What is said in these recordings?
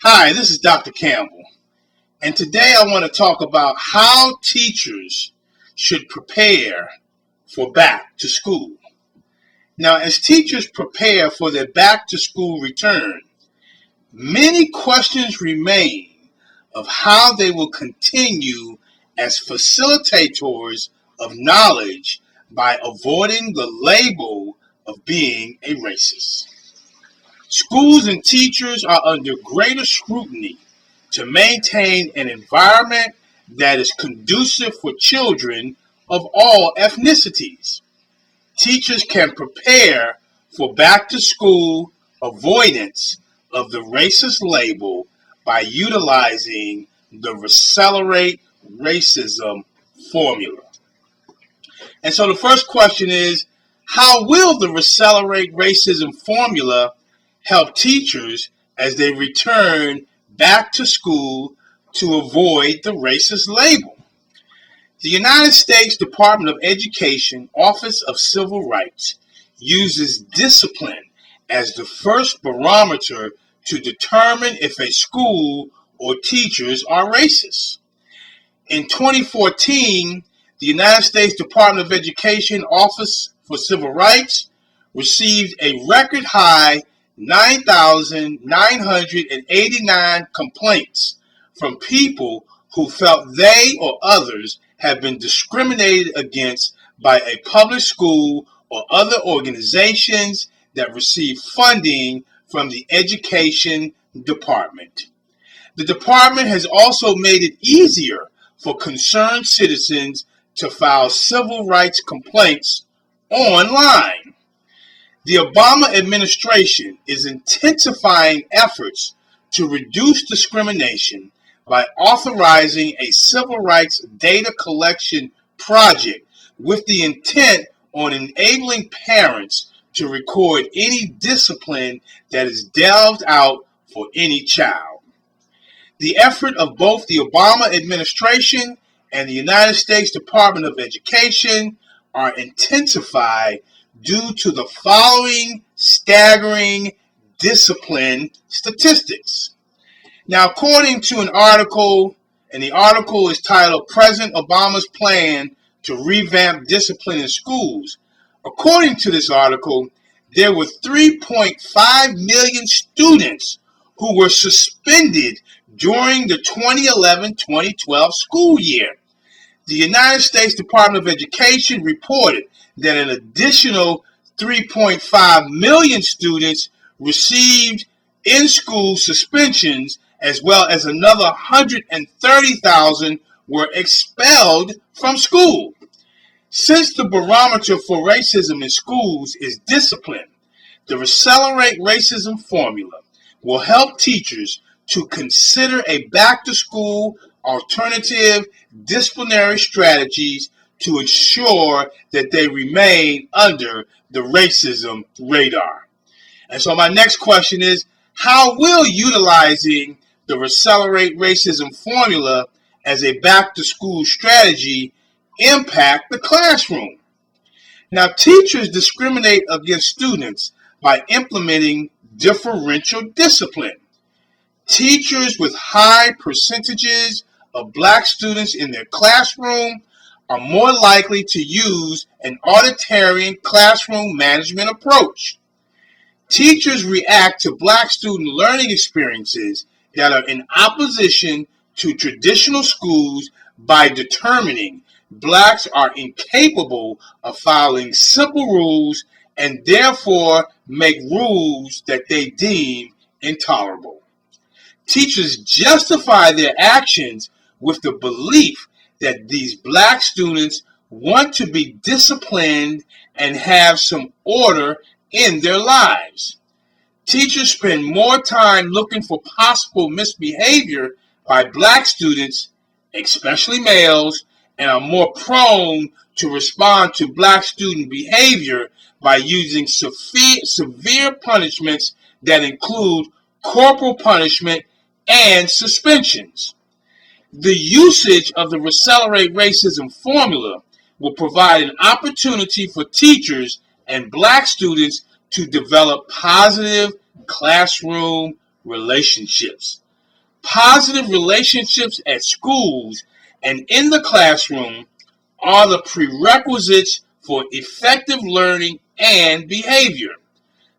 Hi, this is Dr. Campbell, and today I want to talk about how teachers should prepare for back to school. Now, as teachers prepare for their back to school return, many questions remain of how they will continue as facilitators of knowledge by avoiding the label of being a racist. Schools and teachers are under greater scrutiny to maintain an environment that is conducive for children of all ethnicities. Teachers can prepare for back to school avoidance of the racist label by utilizing the Recelerate Racism formula. And so the first question is, how will the Recelerate Racism formula help teachers as they return back to school to avoid the racist label? The United States Department of Education Office of Civil Rights uses discipline as the first barometer to determine if a school or teachers are racist. In 2014, the United States Department of Education Office for Civil Rights received a record high 9,989 complaints from people who felt they or others have been discriminated against by a public school or other organizations that receive funding from the Education Department. The department has also made it easier for concerned citizens to file civil rights complaints online. The Obama administration is intensifying efforts to reduce discrimination by authorizing a civil rights data collection project with the intent on enabling parents to record any discipline that is delved out for any child. The effort of both the Obama administration and the United States Department of Education are intensified due to the following staggering discipline statistics. Now, according to an article, and the article is titled President Obama's Plan to Revamp Discipline in Schools. According to this article, there were 3.5 million students who were suspended during the 2011-2012 school year. The United States Department of Education reported that an additional 3.5 million students received in-school suspensions, as well as another 130,000 were expelled from school. Since the barometer for racism in schools is discipline, the Recelerate Racism formula will help teachers to consider a back-to-school alternative disciplinary strategies to ensure that they remain under the racism radar. And so my next question is, how will utilizing the Recelerate Racism formula as a back-to-school strategy impact the classroom? Now, teachers discriminate against students by implementing differential discipline. Teachers with high percentages of black students in their classroom are more likely to use an authoritarian classroom management approach. Teachers react to black student learning experiences that are in opposition to traditional schools by determining blacks are incapable of following simple rules and therefore make rules that they deem intolerable. Teachers justify their actions with the belief that these black students want to be disciplined and have some order in their lives. Teachers spend more time looking for possible misbehavior by black students, especially males, and are more prone to respond to black student behavior by using severe punishments that include corporal punishment and suspensions. The usage of the Recelerate Racism formula will provide an opportunity for teachers and black students to develop positive classroom relationships. Positive relationships at schools and in the classroom are the prerequisites for effective learning and behavior.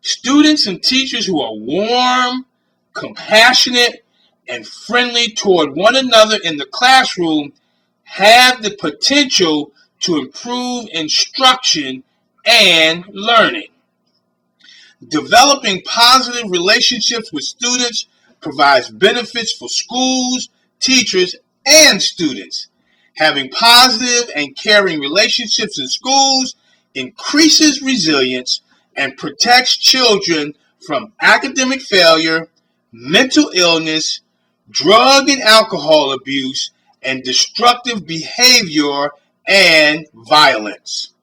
Students and teachers who are warm, compassionate, and friendly toward one another in the classroom have the potential to improve instruction and learning. Developing positive relationships with students provides benefits for schools, teachers, and students. Having positive and caring relationships in schools increases resilience and protects children from academic failure, mental illness, drug and alcohol abuse, and destructive behavior and violence.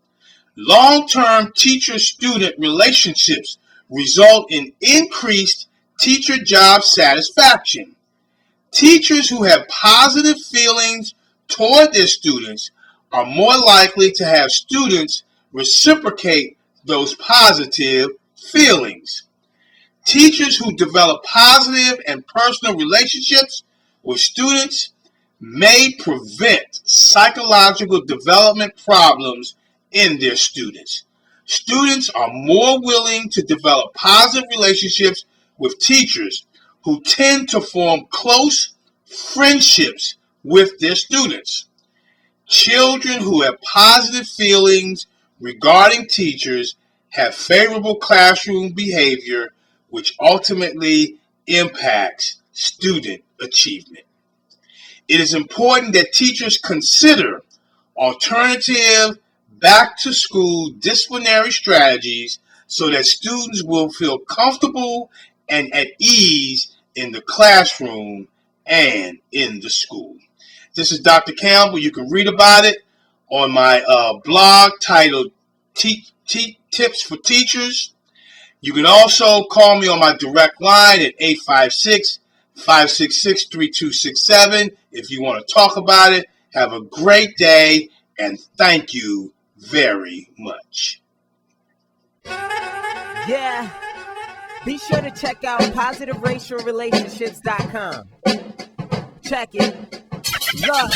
Long-term teacher-student relationships result in increased teacher job satisfaction. Teachers who have positive feelings toward their students are more likely to have students reciprocate those positive feelings. Teachers who develop positive and personal relationships with students may prevent psychological development problems in their students. Students are more willing to develop positive relationships with teachers who tend to form close friendships with their students. Children who have positive feelings regarding teachers have favorable classroom behavior, which ultimately impacts student achievement. It is important that teachers consider alternative back-to-school disciplinary strategies so that students will feel comfortable and at ease in the classroom and in the school. This is Dr. Campbell. You can read about it on my blog titled Tips for Teachers. You can also call me on my direct line at 856-566-3267 if you want to talk about it. Have a great day, and thank you very much. Yeah. Be sure to check out PositiveRacialRelationships.com. Check it. Look,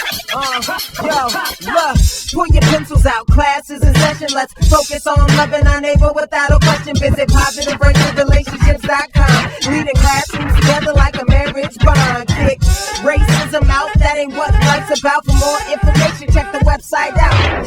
pull your pencils out, class is in session. Let's focus on loving our neighbor without a question. Visit PositiveRacialRelationships.com. Leading classrooms together like a marriage bond. Kick racism out, that ain't what life's about. For more information, check the website out.